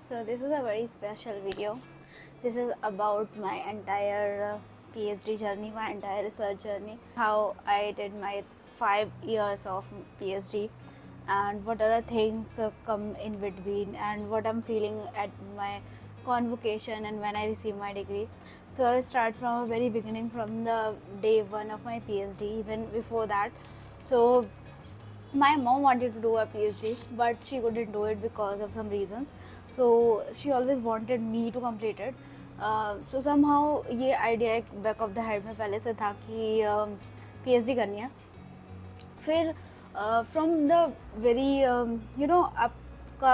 So this is a very special video. This is about my entire PhD journey, my entire research journey, how I did my 5 years of PhD, and what other things come in between, and what I'm feeling at my convocation and when I receive my degree. So I'll start from a very beginning, from the day one of my PhD, even before that. So my mom wanted to do a PhD, but she couldn't do it because of some reasons. So she always wanted me to complete it. So somehow ये idea एक back of the head में पहले से था कि PhD करनी है. फिर फ्रॉम द वेरी आपका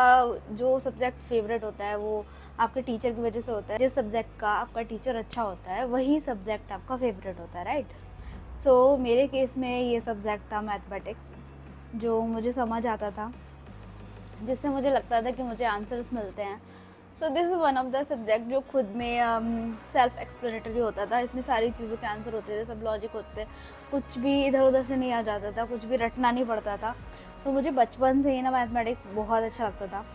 जो सब्जेक्ट फेवरेट होता है वो आपके टीचर की वजह से होता है. जिस सब्जेक्ट का आपका टीचर अच्छा होता है वही सब्जेक्ट आपका फेवरेट होता है, राइट. सो मेरे केस में ये सब्जेक्ट था मैथमेटिक्स, जो मुझे समझ आता था, जिससे मुझे लगता था कि मुझे आंसर्स मिलते हैं. So this is one of the subject जो खुद में सेल्फ एक्सप्लेनेटरी होता था. इसमें सारी चीज़ों के आंसर होते थे, सब लॉजिक होते थे, कुछ भी इधर उधर से नहीं आ जाता था, कुछ भी रटना नहीं पड़ता था. तो मुझे बचपन से ही ना मैथमेटिक्स बहुत अच्छा लगता था,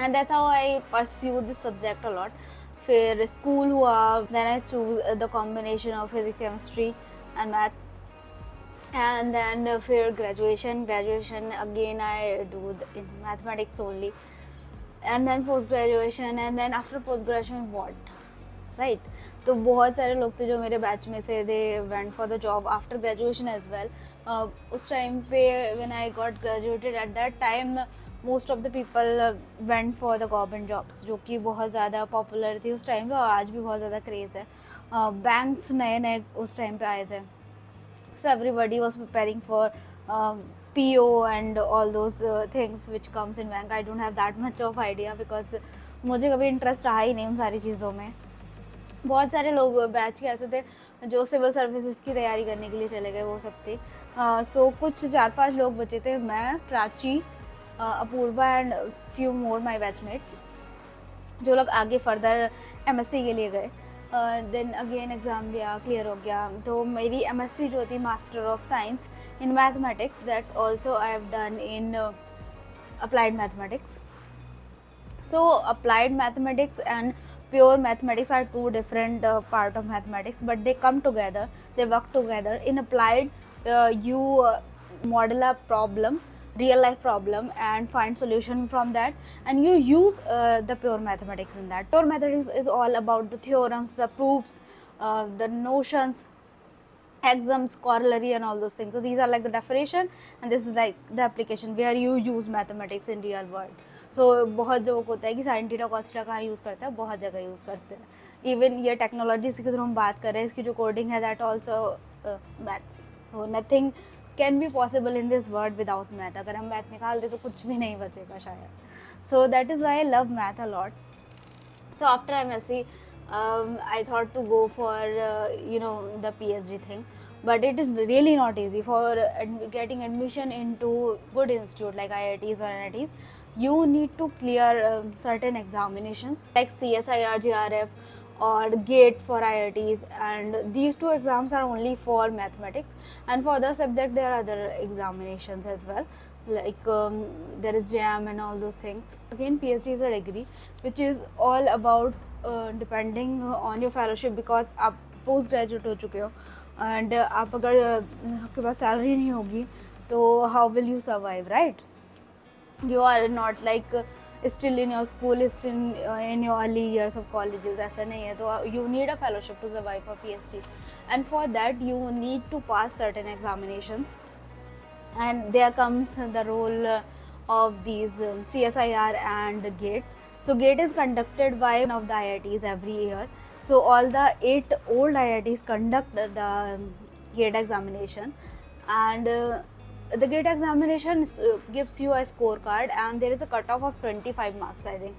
and that's how I pursue this subject a lot. फिर स्कूल हुआ, then I choose the combination of physics, chemistry and math. And then for graduation again I do in mathematics only, and then post graduation, and then after post graduation what, right. तो बहुत सारे लोग थे जो मेरे batch में से they went for the job after graduation as well. उस टाइम पे when I got graduated at that time most of the people went for the government jobs, जो कि बहुत ज़्यादा पॉपुलर थी उस टाइम पे, और आज भी बहुत ज़्यादा क्रेज़ है. बैंक्स नए नए उस टाइम पे आए थे. So everybody was preparing for PO and all those things which comes in bank. I don't have that much of idea because मुझे कभी इंटरेस्ट रहा ही नहीं उन सारी चीज़ों में. बहुत सारे लोग बैच के ऐसे थे जो सिविल सर्विसेज की तैयारी करने के लिए चले गए, वो सब थे. सो कुछ 4-5 लोग बचे थे, मैं, Prachi, Apurva and few more my batchmates, जो लोग आगे फर्दर MSc के लिए गए. देन अगेन एग्ज़ाम दिया, क्लियर हो गया. तो मेरी MSc जो थी master of science in mathematics, that also I have done in applied mathematics. So applied mathematics and pure mathematics are two different part of mathematics, but they come together, they work together. In applied, you model a problem, real life problem, and find solution from that, and you use the pure mathematics in that. Pure mathematics is all about the theorems, the proofs, the notions, axioms, corollary, and all those things. So these are like the definition, and this is like the application where you use mathematics in real world. So बहुत joke होता है कि sine theta cos theta कहाँ use करता है, बहुत जगह use करते हैं. इवन ये टेक्नोलॉजी की जो हम बात कर रहे हैं, इसकी जो कोडिंग है, that also maths. So nothing can be possible in this world without math. अगर हम मैथ निकाल दें तो कुछ भी नहीं बचेगा शायद. So that is why I love math a lot. So after MSc, I thought to go for the PhD thing, but it is really not easy for getting admission into good institute like IITs or NITs. You need to clear certain examinations like CSIR, GRF, or GATE for IITs, and these two exams are only for mathematics, and for the subject there are other examinations as well, like there is JAM and all those things. Again, PhD is a degree which is all about depending on your fellowship, because आप post graduate हो चुके हो, and आप अगर आपके पास salary नहीं होगी तो how will you survive, right. You are not like still in your school, still in your early years of colleges, ऐसा नहीं है. तो you need a fellowship to survive for PhD, and for that you need to pass certain examinations, and there comes the role of these CSIR and GATE. So GATE is conducted by one of the IITs every year. So all the 8 old IITs conduct the GATE examination, and the GATE examination gives you a scorecard, and there is a cutoff of 25 marks, I think.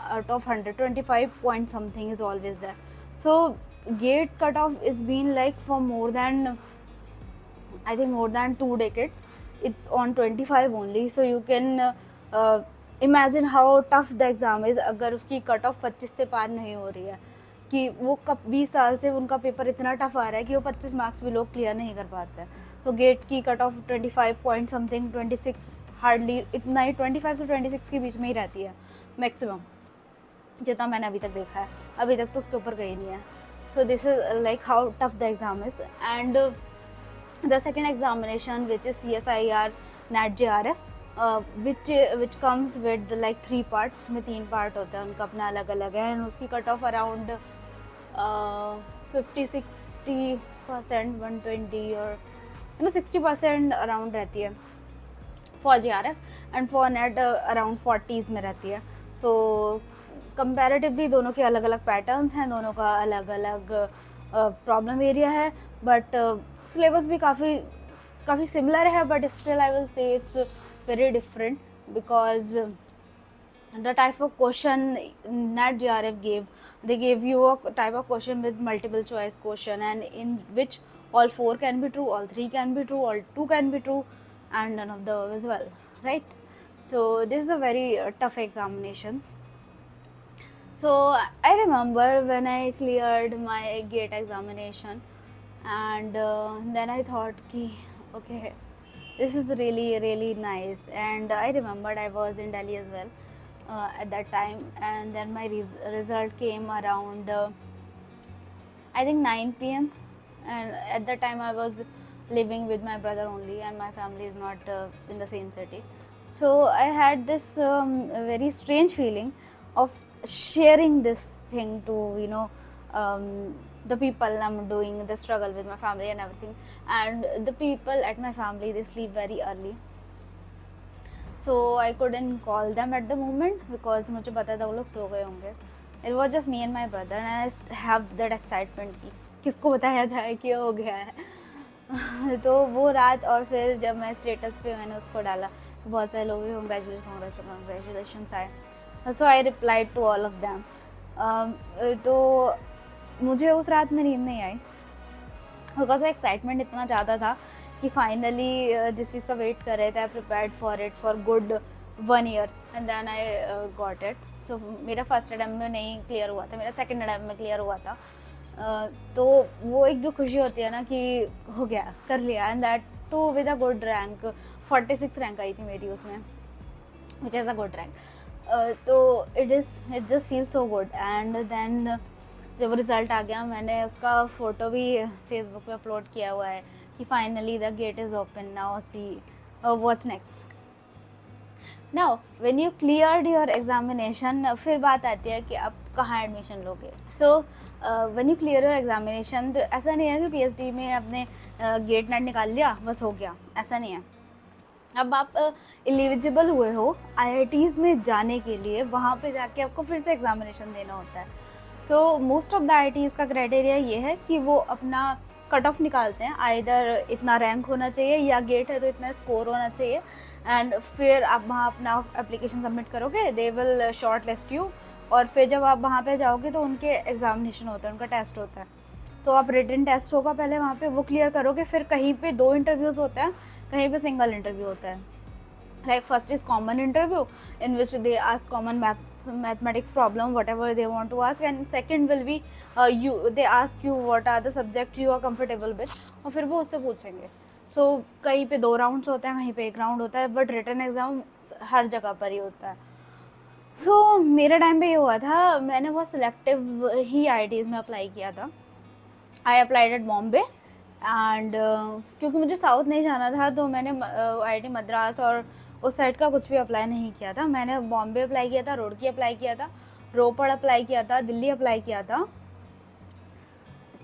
Out of 100, 25 point something is always there. So GATE cutoff is been like for more than, I think, more than 2 decades. It's on 25 only. So you can imagine how tough the exam is अगर उसकी cut off 25 से पार नहीं हो रही है, कि वो कब 20 साल से उनका पेपर इतना टफ आ रहा है कि वो 25 मार्क्स भी लोग क्लियर नहीं कर पाते हैं. तो गेट की cut off 25 point something, 26 hardly, इतना ही 25 से 26 के बीच में ही रहती है मैक्सिमम. जितना मैंने अभी तक देखा है, अभी तक तो उसके ऊपर गई नहीं है. So this is like how tough the exam is. And the second examination, which is CSIR NAT JRF, which comes with like 3 parts. में 3 part होते हैं, उनका अपना अलग अलग है. And उसकी कट ऑफ अराउंड 50-60%, 120 और 60% अराउंड रहती है for JRF. And for net around 40s में रहती है. सो कंपैरेटिवली दोनों के अलग अलग पैटर्न्स हैं, दोनों का अलग अलग प्रॉब्लम एरिया है, बट सिलेबस भी काफ़ी सिमिलर है, but still I will say it's very different because the type of question NAT JRF gave, they gave you a type of question with multiple choice question, and in which all 4 can be true, all 3 can be true, all 2 can be true, and none of the as well, right? So this is a very tough examination. So I remember when I cleared my GATE examination, and then I thought ki okay, this is really nice. And I remembered I was in Delhi as well at that time, and then my result came around I think 9 p.m. and at that time I was living with my brother only, and my family is not in the same city. So I had this very strange feeling of sharing this thing to the people I'm doing the struggle with my family and everything. And the people at my family, they sleep very early, so I couldn't call them at the moment because मुझे पता था वो लोग सो गए होंगे. It was just me and my brother, and I have that excitement कि किसको बताया जाए कि हो गया है. तो वो रात, और फिर जब मैं स्टेटस पे मैंने उसको डाला तो बहुत सारे लोग congratulations आए. So I replied to all of them. तो मुझे उस रात में नींद नहीं आई बिकॉज वो एक्साइटमेंट इतना ज़्यादा था कि फाइनली जिस चीज़ का वेट कर रहे थे, I prepared for it for good 1 year, and then I got it. So मेरा फर्स्ट अटेम्प्ट में नहीं क्लियर हुआ था, मेरा सेकंड अटेम्प्ट में क्लियर हुआ था. तो वो एक जो खुशी होती है ना कि हो गया, कर लिया, and that too with a good rank. 46 rank आई थी मेरी उसमें, which is a good rank. तो it just feel so good. And then जब रिज़ल्ट आ गया, मैंने उसका फ़ोटो भी फेसबुक पे अपलोड किया हुआ है कि finally the gate is open, now see what's next. Now when you cleared your examination, फिर बात आती है कि आप कहाँ एडमिशन लोगे. So when you clear your examination, तो ऐसा नहीं है कि PhD में आपने गेट नेट निकाल लिया बस हो गया, ऐसा नहीं है. अब आप एलिजिबल हुए हो IITs में जाने के लिए, वहाँ पे जाके आपको फिर से एग्जामिनेशन देना होता है. So most of the IITs का क्राइटेरिया ये है कि वो अपना कट ऑफ निकालते हैं, आइदर इतना रैंक होना चाहिए या गेट है तो इतना स्कोर होना चाहिए, एंड फिर आप वहाँ अपना एप्लीकेशन सबमिट करोगे, they will short list you. और फिर जब आप वहाँ पे जाओगे तो उनके एग्जामिनेशन होता है, उनका टेस्ट होता है. तो आप रिटन टेस्ट होगा पहले वहाँ पे, वो क्लियर करोगे, फिर कहीं पे 2 इंटरव्यूज़ होते हैं, कहीं पे सिंगल इंटरव्यू होता है. Like first is common interview in which they ask common mathematics problem whatever they want to ask, and second will be they ask you what are the subject you are comfortable with, और फिर वो उससे पूछेंगे. So कहीं पे 2 rounds होते हैं, कहीं पे 1 राउंड होता है, बट रिटन एग्ज़ाम हर जगह पर ही होता है. So मेरे टाइम पे ये हुआ था, मैंने बहुत सिलेक्टिव ही IITs में अप्लाई किया था. I applied at Bombay, and क्योंकि मुझे साउथ नहीं जाना था तो मैंने IIT मद्रास और उस साइड का कुछ भी अप्लाई नहीं किया था. मैंने बॉम्बे अप्लाई किया था, रुड़की अप्लाई किया था, रोपड़ अप्लाई किया था, दिल्ली अप्लाई किया था,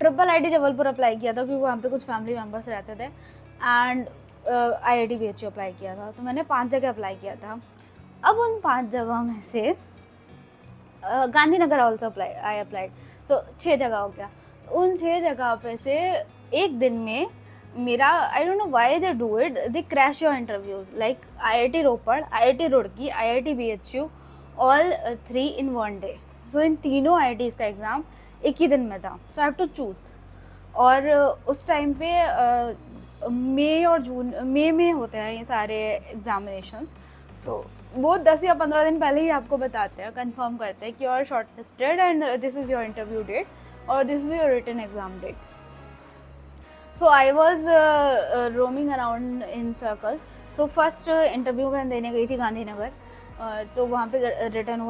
IIT जबलपुर अप्लाई किया था क्योंकि वहाँ पे कुछ फैमिली मेम्बर्स रहते थे, एंड IIT BHU अप्लाई किया था. तो मैंने 5 जगह अप्लाई किया था. अब उन 5 जगह में से गांधीनगर ऑल्सो आई अप्लाइड, तो 6 जगह हो गया. उन 6 जगह पे से एक दिन में मेरा, I don't know why they do it, they crash your interviews like IIT Ropar, IIT Roorkee, IIT BHU, all 3 in 1 day. तो इन तीनों IITs का एग्ज़ाम एक ही दिन में था. सो आई हैव टू चूज़. और उस टाइम पे मई और जून, मई में होते हैं ये सारे एग्जामिनेशंस. सो वो 10 या 15 दिन पहले ही आपको बताते हैं, कंफर्म करते हैं कि you are short listed and this is your interview date और this is your written exam date. So I was roaming around in circles. So first interview मैं देने गई थी गांधीनगर, तो वहाँ पे रिटर्न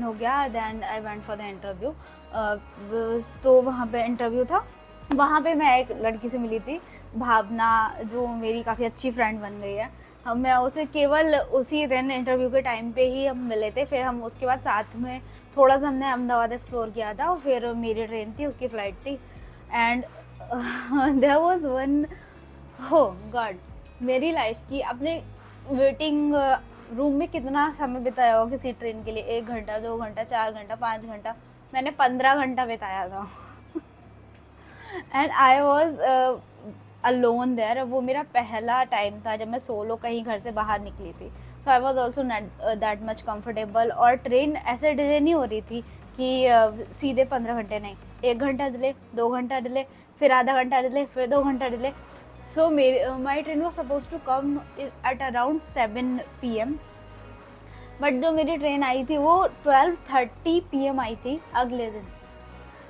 हो गया, then I went for the interview. तो वहाँ पे इंटरव्यू था, वहाँ पे मैं एक लड़की से मिली थी, भावना, जो मेरी काफ़ी अच्छी फ्रेंड बन गई है। मैं उसे केवल उसी दिन इंटरव्यू के टाइम पे ही हम मिले थे, फिर हम उसके बाद साथ में थोड़ा सा हमने अहमदाबाद एक्सप्लोर किया था, और फिर मेरी ट्रेन थी, उसकी फ़्लाइट थी, एंड देयर वाज वन, हो गॉड, मेरी लाइफ की अपने वेटिंग रूम में कितना समय बिताया होगा किसी ट्रेन के लिए, 1 घंटा, 2 घंटा, 4 घंटा, 5 घंटा, मैंने 15 घंटा बिताया था। And I was alone there. वो मेरा पहला टाइम था जब मैं सोलो कहीं घर से बाहर निकली थी, so I was also not that much comfortable. और ट्रेन ऐसे डिले नहीं हो रही थी कि सीधे 15 घंटे, नहीं, 1 घंटा डिले, 2 घंटा डिले, फिर आधा घंटा डिले, फिर 2 घंटा delay. So my train was suppose to come at around 7 PM, but जो मेरी ट्रेन आई थी वो 12:30 PM आई थी अगले दिन।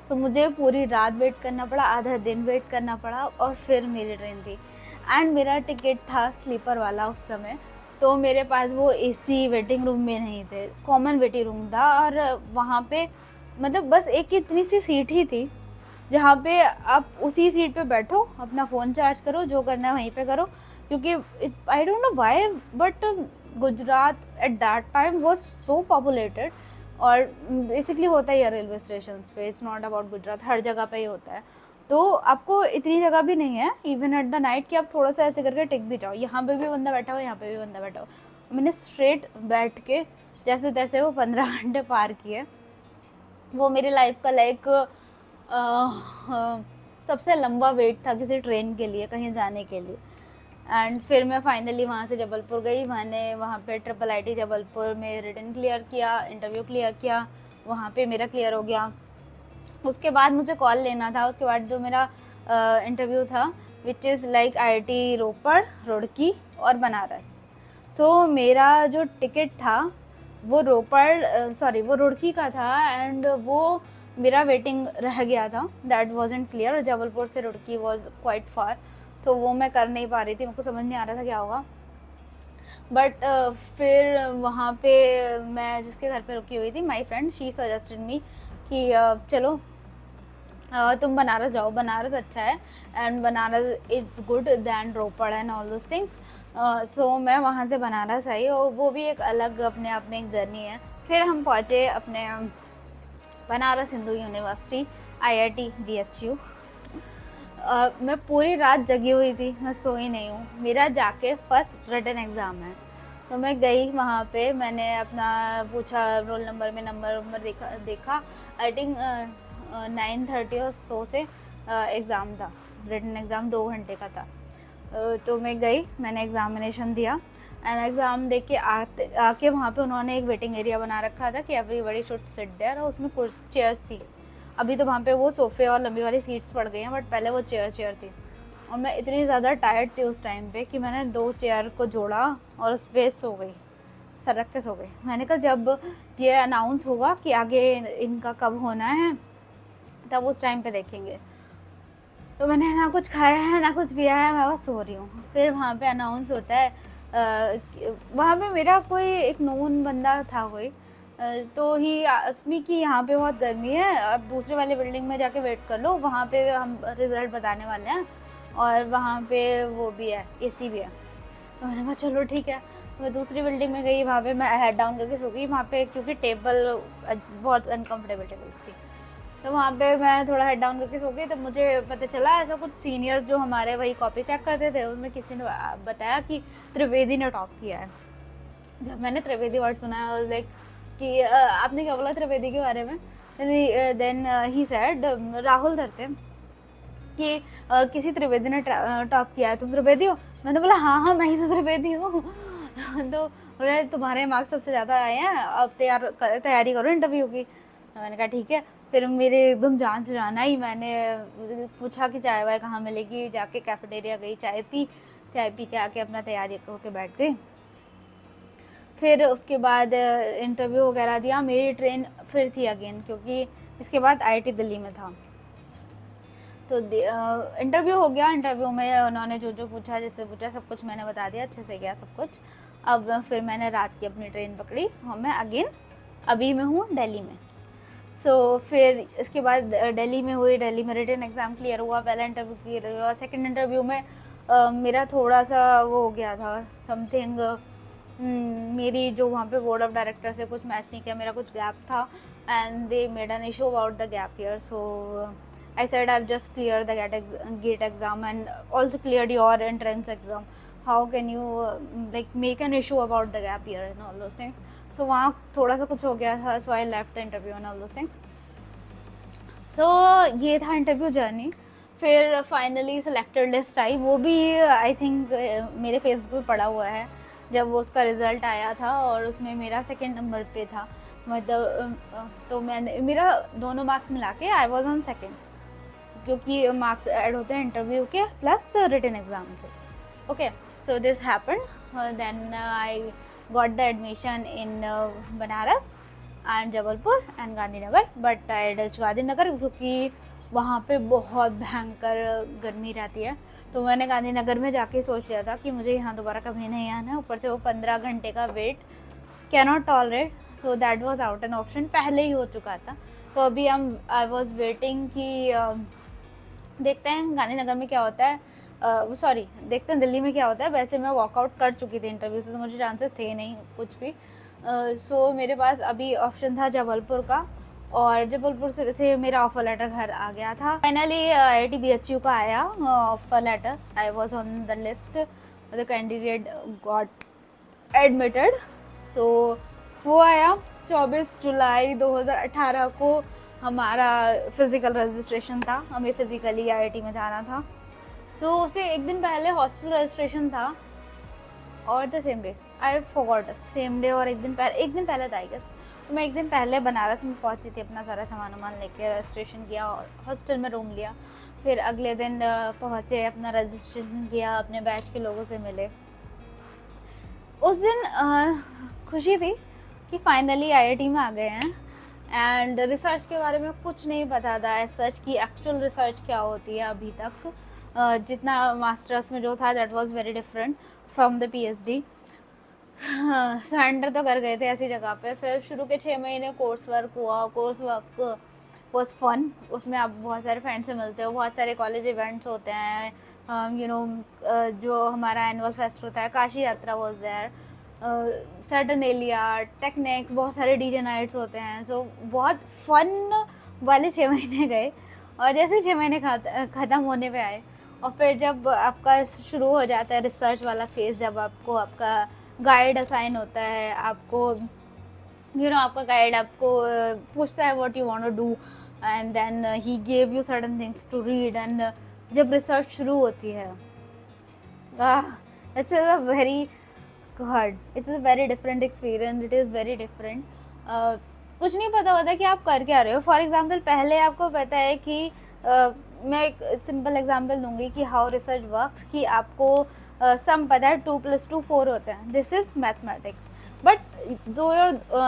तो मुझे पूरी रात वेट करना पड़ा, आधा दिन वेट करना पड़ा, और फिर मेरी ट्रेन थी। एंड मेरा टिकट था स्लीपर वाला उस समय, तो मेरे पास वो AC वेटिंग रूम में नहीं थे, कॉमन वेटिंग रूम था, और वहाँ पे मतलब बस एक इतनी सी सीट ही थी जहाँ पे आप उसी सीट पे बैठो, अपना फ़ोन चार्ज करो, जो करना है वहीं पे करो, क्योंकि I don't know why, but Gujarat eight that time was so populated, और बेसिकली होता ही है रेलवे स्टेशन पे, इट्स नॉट अबाउट गुजरात, हर जगह पे ही होता है। तो आपको इतनी जगह भी नहीं है इवन एट द नाइट कि आप थोड़ा सा ऐसे करके टिक भी जाओ, यहाँ पे भी बंदा बैठा हो, यहाँ पे भी बंदा बैठा हो। मैंने स्ट्रेट बैठ के जैसे तैसे वो 15 घंटे पार किए। वो मेरी लाइफ का लाइक सबसे लंबा वेट था किसी ट्रेन के लिए, कहीं जाने के लिए। एंड फिर मैं फाइनली वहाँ से जबलपुर गई, मैंने वहाँ पे IIIT जबलपुर में रिटन क्लियर किया, इंटरव्यू क्लियर किया, वहाँ पे मेरा क्लियर हो गया। उसके बाद मुझे कॉल लेना था, उसके बाद जो मेरा इंटरव्यू था विच इज़ लाइक IIT रोपड़, रुड़की और बनारस। सो मेरा जो टिकट था वो वो रुड़की का था, एंड वो मेरा वेटिंग रह गया था, दैट वॉजंट क्लियर। जबलपुर से रुड़की वॉज क्वाइट फार, तो वो मैं कर नहीं पा रही थी, मेरे को समझ नहीं आ रहा था क्या होगा। बट फिर वहाँ पे मैं जिसके घर पे रुकी हुई थी, my friend, she suggested me कि चलो तुम बनारस जाओ, बनारस अच्छा है, and Banaras it's good than Ropar and all those things. So मैं वहाँ से बनारस आई, और वो भी एक अलग अपने आप में एक जर्नी है। फिर हम पहुँचे अपने Banaras Hindu university, IIT BHU। मैं पूरी रात जगी हुई थी, मैं सोई नहीं हूँ, मेरा जाके फर्स्ट रिटन एग्ज़ाम है। तो मैं गई वहाँ पे, मैंने अपना पूछा, रोल नंबर में नंबर देखा। आई थिंक 9:30 और सो से एग्ज़ाम था, रिटन एग्ज़ाम 2 घंटे का था। तो मैं गई, मैंने एग्ज़ामिनेशन दिया, एंड एग्ज़ाम दे के आके वहाँ पे उन्होंने एक वेटिंग एरिया बना रखा था कि एवरीबडी शुड सिट देयर, और उसमें चेयर्स थी। अभी तो वहाँ पे वो सोफ़े और लंबी वाली सीट्स पड़ गई हैं, बट पहले वो चेयर थी। और मैं इतनी ज़्यादा टायर्ड थी उस टाइम पे कि मैंने 2 चेयर को जोड़ा और उस पर सो गई, सर रख के सो गई। मैंने कहा जब ये अनाउंस होगा कि आगे इनका कब होना है, तब उस टाइम पे देखेंगे। तो मैंने ना कुछ खाया है ना कुछ पिया है, मैं बस सो रही हूँ। फिर वहाँ पे अनाउंस होता है, वहाँ पे मेरा कोई एक नोन बंदा था कोई, तो ही अस्मी कि यहाँ पे बहुत गर्मी है, अब दूसरे वाले बिल्डिंग में जाके वेट कर लो, वहाँ पे हम रिज़ल्ट बताने वाले हैं, और वहाँ पे वो भी है, AC भी है। तो मैंने कहा चलो ठीक है। मैं दूसरी बिल्डिंग में गई, वहाँ पे मैं हेड डाउन करके सो गई, वहाँ पे क्योंकि टेबल बहुत अनकम्फर्टेबल टेबल्स थी, तो वहाँ पे मैं थोड़ा हेड डाउन करके सो गई। तब मुझे पता चला, ऐसा कुछ सीनियर्स जो हमारे वही कॉपी चेक करते थे, उसमें किसी ने बताया कि त्रिवेदी ने टॉप किया है। जब मैंने त्रिवेदी वर्ड सुना है, लाइक कि आपने क्या बोला त्रिवेदी के बारे में, then he said, Rahul sir थे, कि किसी त्रिवेदी ने टॉप किया है, तुम त्रिवेदी हो? मैंने बोला हाँ मैं ही तो त्रिवेदी हूँ। तो बोले तुम्हारे मार्क्स सबसे ज़्यादा आए हैं, अब तैयारी करो इंटरव्यू की। मैंने कहा ठीक है। फिर मेरे एकदम जान से जान आई, मैंने पूछा कि चाय वाय कहाँ मिलेगी, जाके कैफेटेरिया गई, चाय पी के आके अपना तैयारी होके बैठ गई। फिर उसके बाद इंटरव्यू वगैरह दिया, मेरी ट्रेन फिर थी अगेन, क्योंकि इसके बाद IIT दिल्ली में था। तो इंटरव्यू हो गया, इंटरव्यू में उन्होंने जो पूछा, जैसे पूछा सब कुछ मैंने बता दिया, अच्छे से गया सब कुछ। अब फिर मैंने रात की अपनी ट्रेन पकड़ी और मैं अगेन अभी मैं हूँ दिल्ली में। फिर इसके बाद दिल्ली में हुई, दिल्ली में रिटन एग्ज़ाम क्लियर हुआ, पहला इंटरव्यू क्लियर हुआ, सेकंड इंटरव्यू में मेरा थोड़ा सा वो हो गया था समथिंग, मेरी जो वहाँ पे बोर्ड ऑफ डायरेक्टर से कुछ मैच नहीं किया, मेरा कुछ गैप था and they made an issue about the gap year. So I said I've just cleared the GATE exam and also cleared your entrance exam. How can you like make an issue about the gap year and all those things? So वहाँ थोड़ा सा कुछ हो गया था, so I left the interview and all those things. So ये था interview journey. फिर फाइनली सिलेक्टेड लिस्ट आई, वो भी आई थिंक मेरे फेसबुक पे पड़ा हुआ है, जब वो उसका रिज़ल्ट आया था और उसमें मेरा सेकंड नंबर पे था, मतलब तो मैंने मेरा दोनों मार्क्स मिला के आई वॉज ऑन सेकेंड, क्योंकि मार्क्स ऐड होते हैं इंटरव्यू के प्लस रिटन एग्ज़ाम के। Okay, so this happened, then I got the admission in Banaras and Jabalpur and Gandhinagar, but I ditch Gandhinagar क्योंकि वहाँ पे बहुत भयंकर गर्मी रहती है। तो मैंने गांधीनगर में जाके सोच लिया था कि मुझे यहाँ दोबारा कभी नहीं आना है, ऊपर से वो 15 घंटे का wait can not tolerate, so that was out an option, पहले ही हो चुका था। तो अभी आई वॉज वेटिंग कि देखते हैं गांधीनगर में क्या होता है, सॉरी देखते हैं दिल्ली में क्या होता है। वैसे मैं वॉकआउट कर चुकी थी इंटरव्यू से, तो मुझे चांसेस थे नहीं कुछ भी। सो मेरे पास अभी ऑप्शन था जबलपुर का, और जबलपुर से वैसे मेरा ऑफर लेटर घर आ गया था। फाइनली IIT BHU का आया offer letter, I was on the list, the candidate got admitted. So वो आया 24 जुलाई 2018 को हमारा फिज़िकल रजिस्ट्रेशन था, हमें फिज़िकली IIT में जाना था। सो उससे एक दिन पहले हॉस्टल रजिस्ट्रेशन था, और the same day I forgot, same day और एक दिन पहले था आई गेस। तो मैं एक दिन पहले बनारस में पहुंची थी, अपना सारा सामान वामान लेके रजिस्ट्रेशन किया और हॉस्टल में रूम लिया। फिर अगले दिन पहुंचे, अपना रजिस्ट्रेशन किया, अपने बैच के लोगों से मिले। उस दिन खुशी थी कि फाइनली IIT में आ गए हैं, एंड रिसर्च के बारे में कुछ नहीं पता था, सच की एक्चुअल रिसर्च क्या होती है अभी तक। जितना मास्टर्स में जो था that was very different from the PhD। Surrender तो कर गए थे ऐसी जगह पर। फिर शुरू के 6 महीने कोर्स वर्क हुआ, कोर्स वर्क वॉज फन, उसमें आप बहुत सारे फ्रेंड्स से मिलते हो, बहुत सारे कॉलेज इवेंट्स होते हैं, जो हमारा एनुअल फेस्ट होता है, काशी यात्रा वॉज देयर, सर्टनेलिया, टेक्निक्स, बहुत सारे DJ नाइट्स होते हैं। सो बहुत फन वाले 6 महीने गए, और जैसे 6 महीने ख़त्म होने पे आए, और फिर जब आपका शुरू हो जाता है रिसर्च वाला फेज़, जब आपको आपका गाइड असाइन होता है, आपको आपका गाइड आपको पूछता है what you want to do, and then he give you certain things to read, and जब रिसर्च शुरू होती है, it's a very good, it's a very different experience, it is very different. कुछ नहीं पता होता कि आप कर क्या रहे हो। फॉर एग्जाम्पल पहले आपको पता है कि मैं एक सिंपल एग्जाम्पल दूंगी कि हाउ रिसर्च वर्क्स, कि आपको सम पता है 2 + 2 4 होते हैं, दिस इज मैथमेटिक्स, बट 2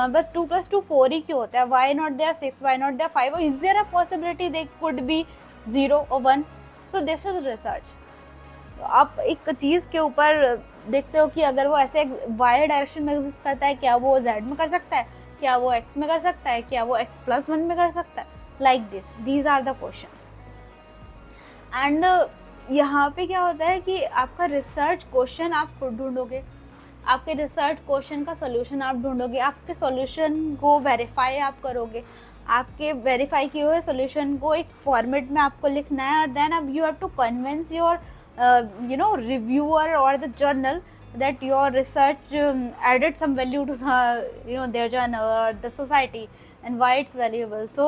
+ 2 4 ही क्यों होता है, why not there 6, why not there 5, is there a possibility they could be 0 और 1, सो दिस इज रिसर्च। आप एक चीज़ के ऊपर देखते हो कि अगर वो ऐसे वाई डायरेक्शन में एग्जिस्ट करता है, क्या वो Z में कर सकता है, क्या वो X में कर सकता है, क्या वो X+1 में कर सकता है, like this, these are the questions. And यहाँ पे क्या होता है कि आपका रिसर्च क्वेश्चन आप खुद ढूंढोगे, आपके रिसर्च क्वेश्चन का सॉल्यूशन आप ढूंढोगे, आपके सॉल्यूशन को वेरीफाई आप करोगे, आपके वेरीफाई किए हुए सॉल्यूशन को एक फॉर्मेट में आपको लिखना है, और देन अब you have to convince your reviewer or the journal that your research added some value to the their journal or the society, and why it's valuable. So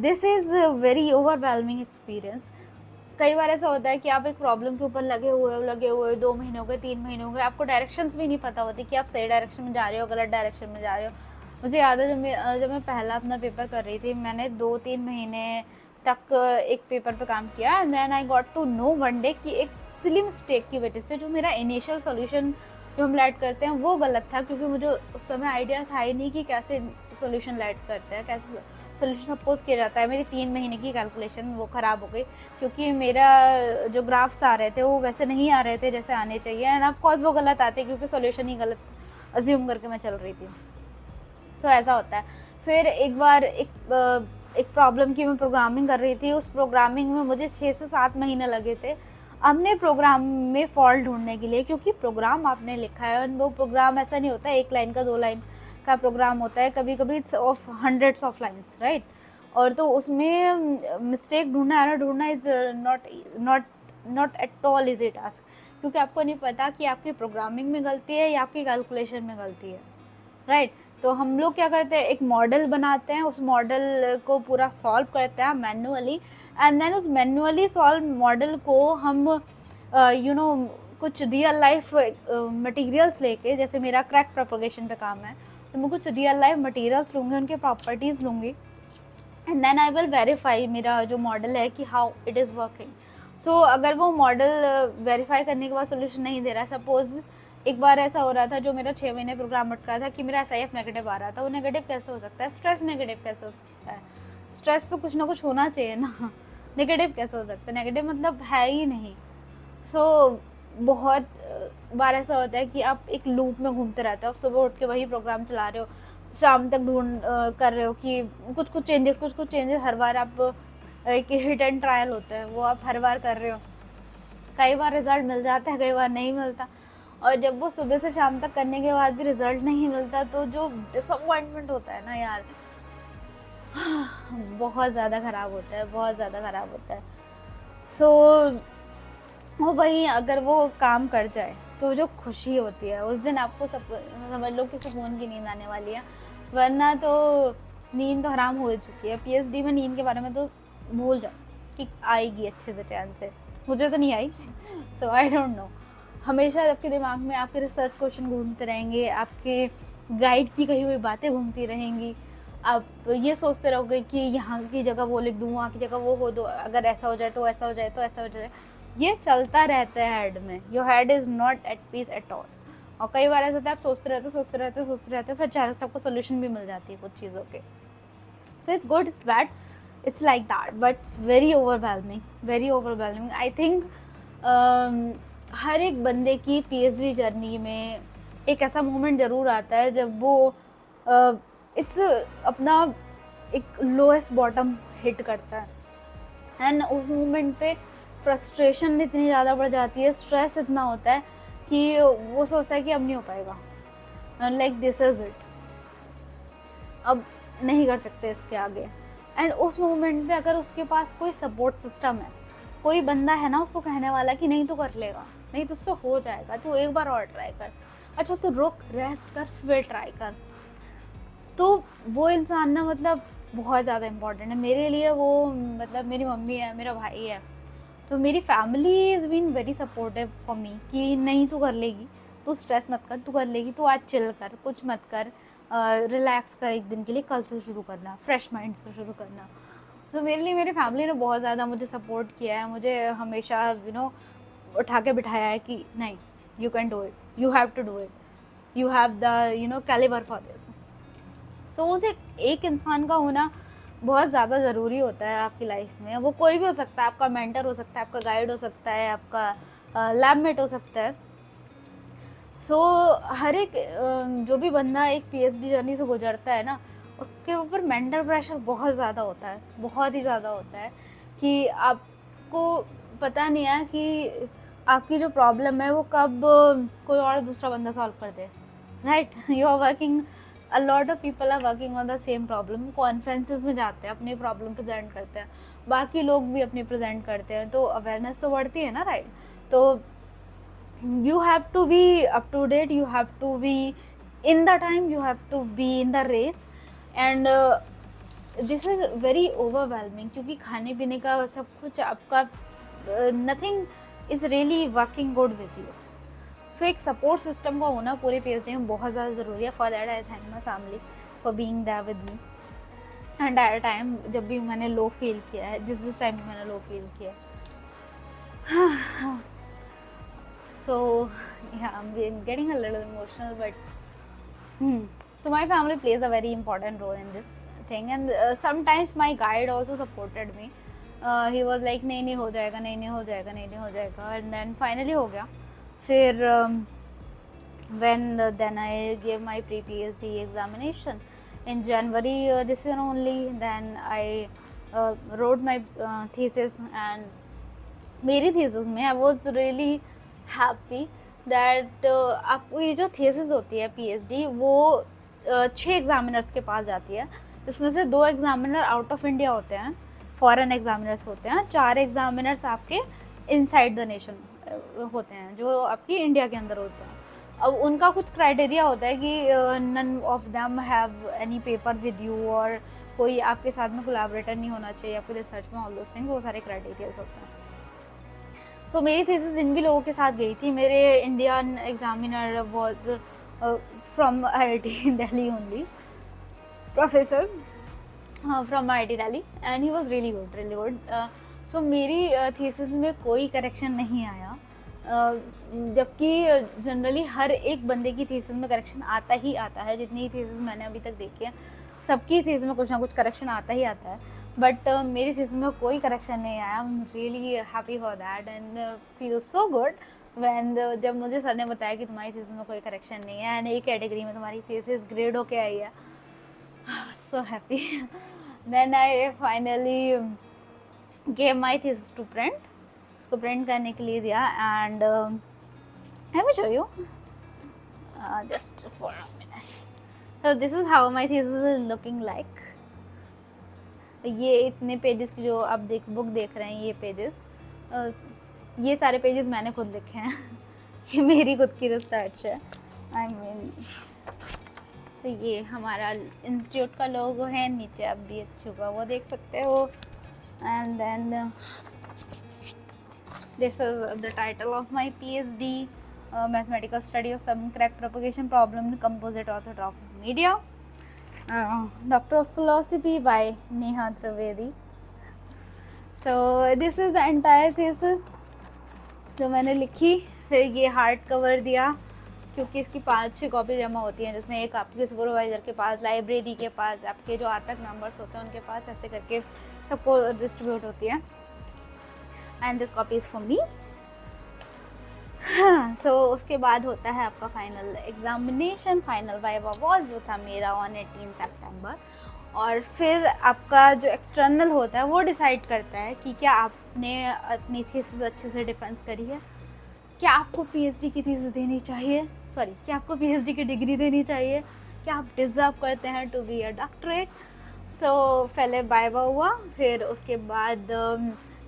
this is a very overwhelming experience. कई बार ऐसा होता है कि आप एक problem के ऊपर लगे हुए 2 महीने हो गए, 3 महीने हो गए, आपको डायरेक्शंस भी नहीं पता होती कि आप सही डायरेक्शन में जा रहे हो, गलत डायरेक्शन में जा रहे हो। मुझे याद है जब मैं पहला अपना पेपर कर रही थी, मैंने 2-3 महीने तक एक पेपर पे काम किया, and then I got to know one day कि एक सिली मिस्टेक की वजह से जो मेरा इनिशियल सॉल्यूशन जो हम लैड करते हैं वो गलत था, क्योंकि मुझे उस समय आइडिया था ही नहीं कि कैसे सॉल्यूशन लैड करते हैं, कैसे सोल्यूशन सपोज किया जाता है। मेरी 3 महीने की कैलकुलेशन वो ख़राब हो गई, क्योंकि मेरा जो ग्राफ्स आ रहे थे वो वैसे नहीं आ रहे थे जैसे आने चाहिए, एंड ऑफ कोर्स वो गलत आते क्योंकि सोल्यूशन ही गलत अज्यूम करके मैं चल रही थी। सो ऐसा होता है। फिर एक बार एक प्रॉब्लम की मैं प्रोग्रामिंग कर रही थी, उस प्रोग्रामिंग में मुझे 6 से 7 महीने लगे थे अपने प्रोग्राम में फॉल्ट ढूंढने के लिए, क्योंकि प्रोग्राम आपने लिखा है और वो प्रोग्राम ऐसा नहीं होता है 1 लाइन का 2 लाइन का प्रोग्राम होता है, कभी कभी it's of hundreds of lines, right. और तो उसमें मिस्टेक ढूंढना is not not not at all easy task, क्योंकि आपको नहीं पता कि आपकी प्रोग्रामिंग में गलती है या आपकी कैलकुलेशन में गलती है, राइट। तो हम लोग क्या करते हैं, एक मॉडल बनाते हैं, उस मॉडल को पूरा सॉल्व करते हैं मैन्युअली, एंड देन उस मैन्युअली सॉल्व मॉडल को हम कुछ रियल लाइफ मटेरियल्स लेके, जैसे मेरा क्रैक प्रोपगेशन पे काम है, तो मैं कुछ रियल लाइफ मटेरियल्स लूँगी, उनके प्रॉपर्टीज़ लूँगी, and then I will verify मेरा जो मॉडल है कि how it is working. So अगर वो मॉडल वेरीफाई करने के बाद सोल्यूशन नहीं दे रहा है, सपोज़ एक बार ऐसा हो रहा था, जो मेरा 6 महीने प्रोग्राम अटका था कि मेरा SIF नेगेटिव आ रहा था। वो नेगेटिव कैसे हो सकता है? स्ट्रेस नेगेटिव कैसे हो सकता है? स्ट्रेस तो कुछ ना कुछ होना चाहिए ना। नेगेटिव कैसे हो सकता है? नेगेटिव मतलब है ही नहीं। सो बहुत बार ऐसा होता है कि आप एक लूप में घूमते रहते हो, आप सुबह उठ के वही प्रोग्राम चला रहे हो, शाम तक कर रहे हो कि कुछ कुछ चेंजेस हर बार आप एक हिट एंड ट्रायल होता है, वो आप हर बार कर रहे हो। कई बार रिजल्ट मिल जाता है, कई बार नहीं मिलता, और जब वो सुबह से शाम तक करने के बाद भी रिजल्ट नहीं मिलता, तो जो डिसअपॉइंटमेंट होता है ना यार, बहुत ज़्यादा ख़राब होता है, बहुत ज़्यादा ख़राब होता है। सो वो वही, अगर वो काम कर जाए तो जो खुशी होती है उस दिन, आपको सब समझ लो कि सुकून की नींद आने वाली है, वरना तो नींद तो हराम हो चुकी है। PhD में नींद के बारे में तो भूल जाओ कि आएगी अच्छे से चैन से, मुझे तो नहीं आई। सो आई डोंट नो। हमेशा आपके दिमाग में आपके रिसर्च क्वेश्चन घूमते रहेंगे, आपके गाइड की कही हुई बातें घूमती रहेंगी, आप ये सोचते रहोगे कि यहाँ की जगह वो लिख दूँ, वहाँ की जगह वो हो दो, अगर ऐसा हो जाए तो ऐसा हो जाए तो ऐसा हो जाए, ये चलता रहता है हेड में। Your head is not at peace at all. और कई बार ऐसा होता है, आप सोचते रहते फिर अचानक से आपको सोल्यूशन भी मिल जाती है कुछ चीज़ों के। So it's good, it's bad, it's like that, but it's very overwhelming. I think हर एक बंदे की PhD जर्नी में एक ऐसा मोमेंट ज़रूर आता है जब वो इट्स अपना एक लोएस्ट बॉटम हिट करता है, एंड उस मोमेंट पे फ्रस्ट्रेशन इतनी ज़्यादा बढ़ जाती है, स्ट्रेस इतना होता है कि वो सोचता है कि अब नहीं हो पाएगा, and like this is it, अब नहीं कर सकते इसके आगे। एंड उस मोमेंट पे अगर उसके पास कोई सपोर्ट सिस्टम है, कोई बंदा है ना उसको कहने वाला कि नहीं तो कर लेगा, नहीं तो उससे हो जाएगा, तो एक बार और ट्राई कर, अच्छा तो रुक, रेस्ट कर, फिर ट्राई कर, तो वो इंसान ना मतलब बहुत ज़्यादा इम्पॉर्टेंट है मेरे लिए। वो मतलब मेरी मम्मी है, मेरा भाई है, तो मेरी family is been very supportive for me कि नहीं तू कर लेगी, तू स्ट्रेस मत कर, तू कर लेगी, तू आज चिल कर, कुछ मत कर, रिलैक्स कर एक दिन के लिए, कल से शुरू करना, फ्रेश माइंड से शुरू करना। तो मेरे लिए मेरी फैमिली ने बहुत ज़्यादा मुझे सपोर्ट किया है, मुझे हमेशा उठा के बिठाया है कि नहीं, you can do it, you have to do it, you have the calibre for this. So उस एक इंसान का होना बहुत ज़्यादा ज़रूरी होता है आपकी लाइफ में। वो कोई भी हो सकता है, आपका मेंटर हो सकता है, आपका गाइड हो सकता है, आपका लैबमेट हो सकता है। सो हर एक जो भी बंदा एक PhD जर्नी से गुजरता है ना, उसके ऊपर मेंटल प्रेशर बहुत ज़्यादा होता है, बहुत ही ज़्यादा होता है, कि आपको पता नहीं है कि आपकी जो प्रॉब्लम है वो कब कोई और दूसरा बंदा सॉल्व कर दे, right. You are working, a lot of people are working on the same problem. Conferences में जाते हैं, अपनी प्रॉब्लम प्रेजेंट करते हैं, बाकी लोग भी अपनी प्रेजेंट करते हैं, तो अवेयरनेस तो बढ़ती है ना, राइट। तो you have to be up to date, you have to be in the time, you have to be in the race, and this is very overwhelming, क्योंकि खाने पीने का सब कुछ आपका nothing is really working good with you। So एक support system का होना पूरे PhD में बहुत ज़्यादा ज़रूरी है। For that I thank my family for being there with me entire time, जब भी मैंने लो फील किया है, जिस टाइम भी मैंने लो फील किया है। So yeah, I'm getting a little emotional, but so my family plays a very important role in this, thing, and sometimes my guide also supported me. He was like नहीं हो जाएगा, नहीं हो जाएगा, and then finally हो गया. फिर when then I gave my pre-PhD examination in January this year only. Then I wrote my thesis, and मेरी thesis में I was really happy that आपको ये जो thesis होती है PhD वो 6 एग्जामिनर्स के पास जाती है, इसमें से 2 एग्जामिनर आउट ऑफ इंडिया होते हैं, फॉरेन एग्जामिनर्स होते हैं, 4 एग्जामिनर्स आपके इनसाइड द नेशन होते हैं जो आपकी इंडिया के अंदर होते हैं. अब उनका कुछ क्राइटेरिया होता है कि none of them have any paper with you, और कोई आपके साथ में कोलैबोरेटर नहीं होना चाहिए आपके रिसर्च में, ऑल दोस थिंग्स, वो सारे क्राइटेरियाज होते हैं. सो मेरी थीसिस इन भी लोगों के साथ गई थी. मेरे Indian examiner was from IIT Delhi only, professor from IIT Delhi, and he was really good. So मेरी थीसिस में कोई करेक्शन नहीं आया, जबकि जनरली हर एक बंदे की थीसिस में करेक्शन आता ही आता है. जितनी थीसिस मैंने अभी तक देखी है सबकी थीसिस में कुछ ना कुछ करेक्शन आता ही आता है, बट मेरी थीसिस में कोई करेक्शन नहीं आया. I am really happy for that and feel so good when जब मुझे सर ने बताया कि तुम्हारी थीसिस में कोई करेक्शन नहीं है एंड एक कैटेगरी में तुम्हारी थीसिस ग्रेड होके आई है. So happy. Then I finally gave my thesis to print, उसको प्रिंट करने के लिए दिया. And I will show you just for a minute. So this is how my thesis is looking like. ये इतने पेजेस की जो आप बुक देख रहे हैं, ये पेजेस, ये सारे पेजेस मैंने खुद लिखे हैं. ये मेरी खुद की रिसर्च है. आई मीन तो ये हमारा इंस्टीट्यूट का लोगो है, नीचे आप BHU का वो देख सकते हो. And then this is the title of my PhD, mathematical study of sudden-crack propagation problem in composite orthotropic media, Doctor of Philosophy by Neha Trivedi. So this is the entire thesis जो मैंने लिखी. फिर ये hard cover दिया क्योंकि इसकी 5-6 copy जमा होती हैं, जिसमें एक आपके सुपरवाइज़र के पास, लाइब्रेरी के पास, आपके जो RPEC मेंबर्स होते हैं उनके पास, ऐसे करके सबको डिस्ट्रीब्यूट होती है. And this copy is for me. So उसके बाद होता है आपका final examination. Final viva was जो था मेरा ऑन 18 सितंबर. और फिर आपका जो एक्सटर्नल होता है वो डिसाइड करता है कि क्या आपने अपनी थीसिस अच्छे से डिफेंस करी है, क्या आपको PhD की थीसिस देनी चाहिए, क्या आपको PhD की डिग्री देनी चाहिए, क्या आप डिज़र्व करते हैं टू बी अ डॉक्टरेट. सो पहले वाइवा हुआ, फिर उसके बाद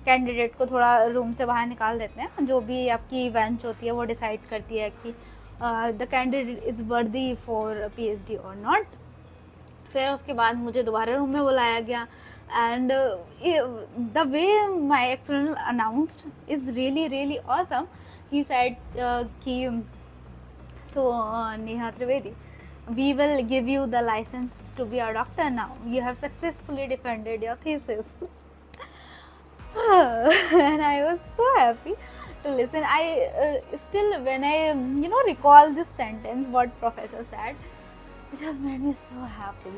कैंडिडेट को थोड़ा रूम से बाहर निकाल देते हैं. जो भी आपकी बेंच होती है वो डिसाइड करती है कि द कैंडिडेट इज़ वर्दी फॉर PhD और नॉट. फिर उसके बाद मुझे दोबारा रूम में बुलाया गया. And the way my external announced is really awesome. He said कि सो Neha Trivedi, we will give you the license to be a doctor now. You have successfully defended your thesis. And I was so happy to listen. I still when I recall this sentence what professor said, it has made me so happy.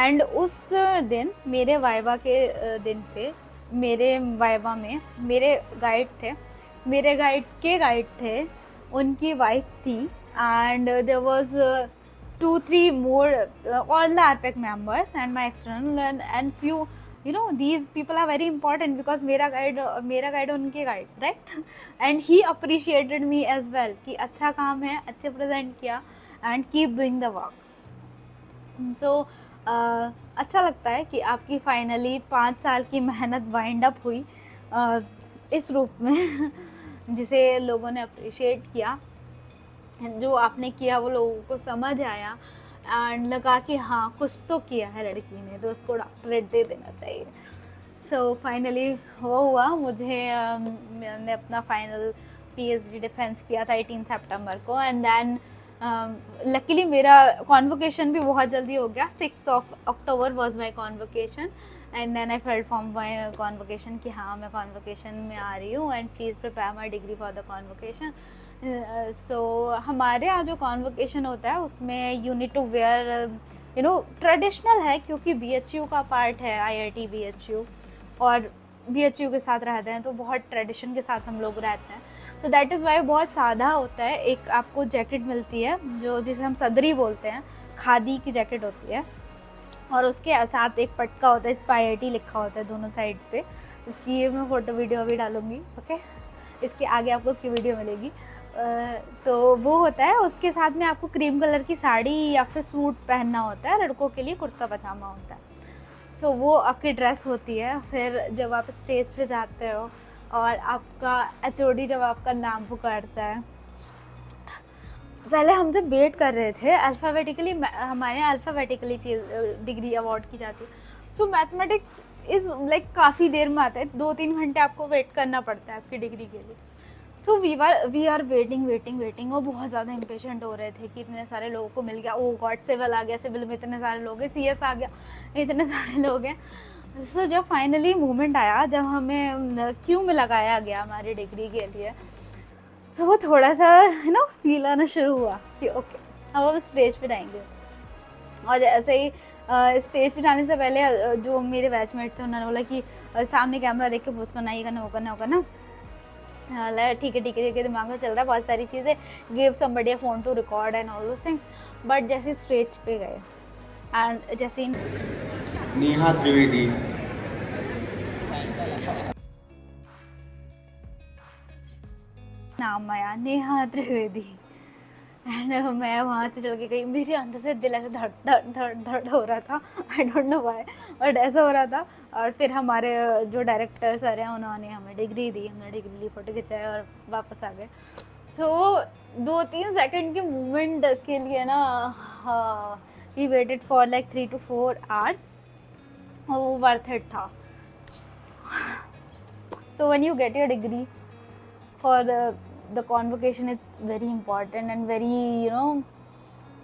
And उस दिन मेरे viva के दिन पे मेरे viva में मेरे guide थे, मेरे गाइड के गाइड थे, उनकी वाइफ थी, and there was 2-3 more all the RPEC members and my external and few these people are very important because मेरा गाइड उनके guide, right? And he appreciated me as well कि अच्छा काम है, अच्छे प्रेजेंट किया and keep doing the work. So अच्छा लगता है कि आपकी फाइनली 5 साल की मेहनत वाइंड अप हुई इस रूप में जिसे लोगों ने अप्रिशिएट किया. जो आपने किया वो लोगों को समझ आया एंड लगा कि हाँ कुछ तो किया है लड़की ने, तो उसको डॉक्टरेट दे देना चाहिए. सो फाइनली वो हुआ. मैंने अपना फाइनल PhD डिफेंस किया था 18 सितंबर को. एंड देन लकीली मेरा कॉन्वोकेशन भी बहुत जल्दी हो गया. 6 October was my convocation. And then I filled form my convocation कि हाँ मैं कॉन्वोकेशन में आ रही हूँ and please prepare my degree for the convocation. So हमारे यहाँ जो कॉन्वोकेशन होता है उसमें you need to wear traditional है क्योंकि BHU का पार्ट है, IIT BHU, और BHU के साथ रहते हैं तो बहुत ट्रेडिशन के साथ हम लोग रहते हैं, तो दैट इज़ वाई बहुत सादा होता है। एक आपको जैकेट मिलती है जो जिसे हम सदरी बोलते हैं, खादी की जैकेट होती है, और उसके साथ एक पटका होता है, इस पर IIT लिखा होता है दोनों साइड पे। इसकी मैं फ़ोटो वीडियो भी डालूँगी, ओके, इसके आगे आपको उसकी वीडियो मिलेगी। तो वो होता है, उसके साथ में आपको क्रीम कलर की साड़ी या फिर सूट पहनना होता है, लड़कों के लिए कुर्ता पजामा होता है। तो वो आपकी ड्रेस होती है। फिर जब आप स्टेज पे जाते हो और आपका HOD जब आपका नाम पुकारता है, पहले हम जब वेट कर रहे थे अल्फ़ाबेटिकली, हमारे अल्फ़ाबेटिकली डिग्री अवार्ड की जाती है। सो मैथमेटिक्स इज़ लाइक काफ़ी देर में आता है, 2-3 घंटे आपको वेट करना पड़ता है आपकी डिग्री के लिए। तो वी आर वेटिंग, और बहुत ज़्यादा इम्पेशेंट हो रहे थे कि इतने सारे लोगों को मिल गया, ओ गॉड, सिविल आ गया, सिविल में इतने सारे लोग हैं, CS आ गया, इतने सारे लोग हैं। सो जब फाइनली मोमेंट आया, जब हमें क्यू में लगाया गया हमारी डिग्री के लिए, तो वो थोड़ा सा फील आना शुरू हुआ कि ओके, अब हम स्टेज पे जाएंगे। और जैसे ही स्टेज पे जाने से पहले जो मेरे बैचमेट थे उन्होंने बोला कि सामने कैमरा देख के पोस्ट करना, ये करना, वो करना, वो करना। ठीक है, दिमाग में चल रहा है बहुत सारी चीज़ें, give somebody a phone to record and all those things. But जैसे स्टेज पे गए एंड जैसे नेहा त्रिवेदी, नाम आया, नेहा त्रिवेदी, एंड मैं वहाँ से चल के गई, मेरे अंदर से दिल ऐसे धड़ धड़ धड़ धड़ हो रहा था, I don't know why, but ऐसा हो रहा था। और फिर हमारे जो डायरेक्टर सर हैं उन्होंने हमें डिग्री दी, हमने डिग्री ली, फ़ोटो खिंचाया और वापस आ गए। तो 2-3 सेकंड के मूवमेंट के लिए ना, we waited for like 3 to 4 hours, और वो वर्थ इट था। So when you get your degree, for the convocation is very important and very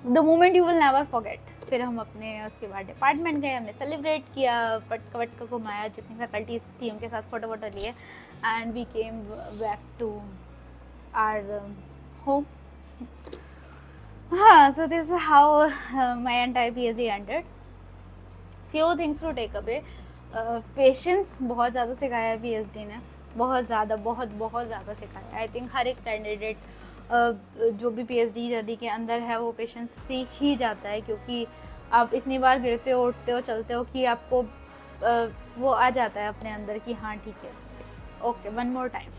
the moment you will never forget। फिर हम अपने उसके बाद डिपार्टमेंट गए, हमने सेलिब्रेट किया, पटका वटका घुमाया, जितनी फैकल्टीज थी उनके साथ फ़ोटो वोटो लिए, and we came back to our home. हाँ, so this is how my entire PhD ended। few things to take away। Patience बहुत ज़्यादा सिखाया है PhD ने, बहुत ज़्यादा, बहुत ज़्यादा सिखाया। आई थिंक हर एक कैंडिडेट जो भी PhD जर्नी के अंदर है वो पेशेंस सीख ही जाता है, क्योंकि आप इतनी बार गिरते हो, उठते हो, चलते हो कि आपको वो आ जाता है अपने अंदर कि हाँ ठीक है, ओके, 1 more टाइम।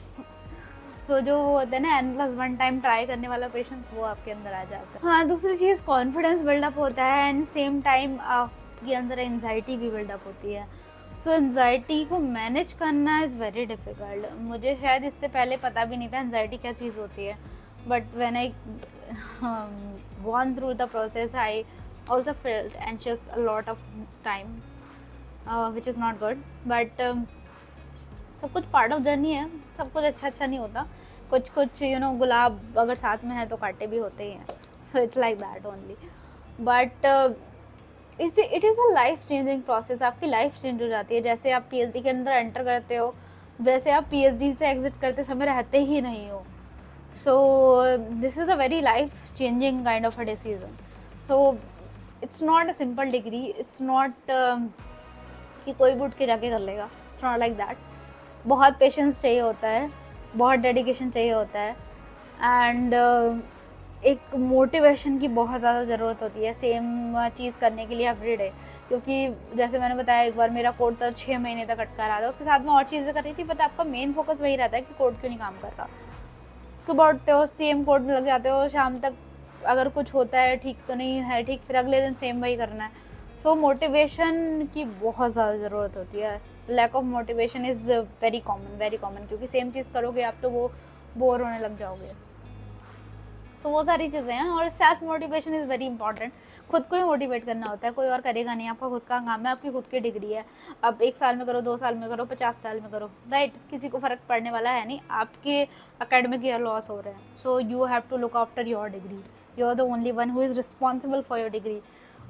तो जो वो होता है ना N+1 टाइम ट्राई करने वाला पेशेंस, वो आपके अंदर आ जाता है। हाँ, दूसरी चीज़ कॉन्फिडेंस बिल्डअप होता है, एंड सेम टाइम आपके अंदर एंजाइटी भी बिल्डअप होती है। सो एंजाइटी को मैनेज करना इज़ वेरी डिफ़िकल्ट। मुझे शायद इससे पहले पता भी नहीं था एंजाइटी क्या चीज़ होती है, but when I gone through the process, I also field anxious a lot of time, which is not good. But सब कुछ पार्ट ऑफ जर्नी है, सब कुछ अच्छा नहीं होता, कुछ गुलाब अगर साथ में है तो कांटे भी होते ही हैं। So it's like that only. But it is a life changing process. आपकी लाइफ चेंज हो जाती है। जैसे आप PhD के अंदर एंटर करते हो, वैसे आप PhD से एग्जिट करते समय रहते ही नहीं हो। So this is a very life changing kind of a decision. So it's not a simple degree, it's not कि कोई भी उठ के जाके कर लेगा, इट्स नॉट लाइक दैट। बहुत पेशेंस चाहिए होता है, बहुत डेडिकेशन चाहिए होता है, एंड एक मोटिवेशन की बहुत ज़्यादा ज़रूरत होती है सेम चीज़ करने के लिए एवरीडे। क्योंकि जैसे मैंने बताया, एक बार मेरा कोड तो 6 महीने तक अटका रहा था, उसके साथ में और चीज़ें कर रही थी, बट आपका मेन फोकस वही रहता है कि कोड क्यों नहीं काम कर रहा। सुबह उठते हो, सेम कोड में लग जाते हो, शाम तक अगर कुछ होता है ठीक तो नहीं है ठीक, फिर अगले दिन सेम वही करना है। सो मोटिवेशन की बहुत ज़्यादा ज़रूरत होती है। Lack of motivation is very common, क्योंकि सेम चीज़ करोगे आप तो वो बोर होने लग जाओगे। सो वो सारी चीज़ें हैं, और self motivation is very important. खुद को ही मोटिवेट करना होता है, कोई और करेगा नहीं, आपका खुद का काम है, आपकी खुद की डिग्री है। आप 1 साल में करो, 2 साल में करो, 50 साल में करो, राइट, किसी को फ़र्क पड़ने वाला है नहीं, आपके अकेडमिक ईयर लॉस हो रहे हैं। So you have to look after your degree, you are the only one who is responsible for your degree.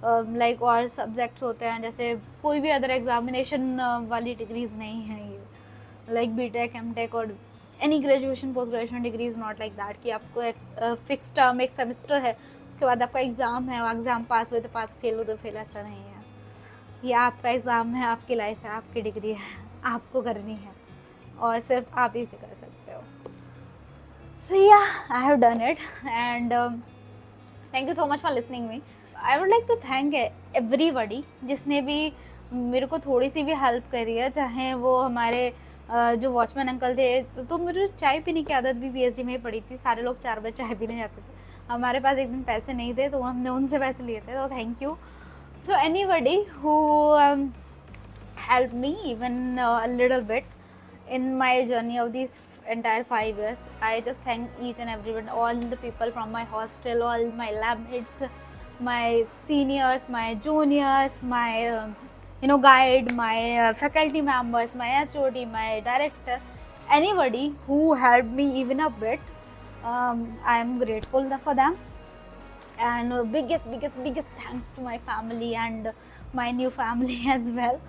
Like और सब्जेक्ट्स होते हैं, जैसे कोई भी अदर एग्जामिनेशन वाली डिग्रीज़ नहीं है ये, लाइक BTech, MTech और any graduation post graduation degree is not like that कि आपको एक फिक्स टर्म एक सेमेस्टर है, उसके बाद आपका एग्ज़ाम है, वो एग्ज़ाम पास हुए तो पास, फेल हुए तो फेल, ऐसा नहीं है। ये आपका एग्ज़ाम है, आपकी लाइफ है, आपकी डिग्री है, आपको करनी है और सिर्फ आप ही से कर सकते हो। So yeah I have done it and thank you so much for listening me. I would like to thank everybody जिसने भी मेरे को थोड़ी सी भी हेल्प करी है, चाहे वो हमारे जो वॉचमैन अंकल थे, तो मुझे चाय पीने की आदत भी पीएचडी में ही पड़ी थी। सारे लोग 4 बजे चाय पीने जाते थे, हमारे पास एक दिन पैसे नहीं थे तो हमने उनसे पैसे लिए थे, तो thank you. So anybody who helped me even a little bit in my journey of these entire 5 years. I just thank each and everyone, all the people from my hostel, all my lab mates, my seniors, my juniors, my guide, my faculty members, my HOD, my director, anybody who helped me even a bit. I am grateful for them, and biggest thanks to my family and my new family as well.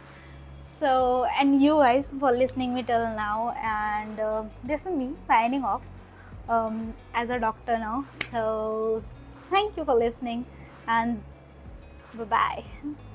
So, and you guys for listening me till now, and this is me signing off as a doctor now. So thank you for listening, and bye bye.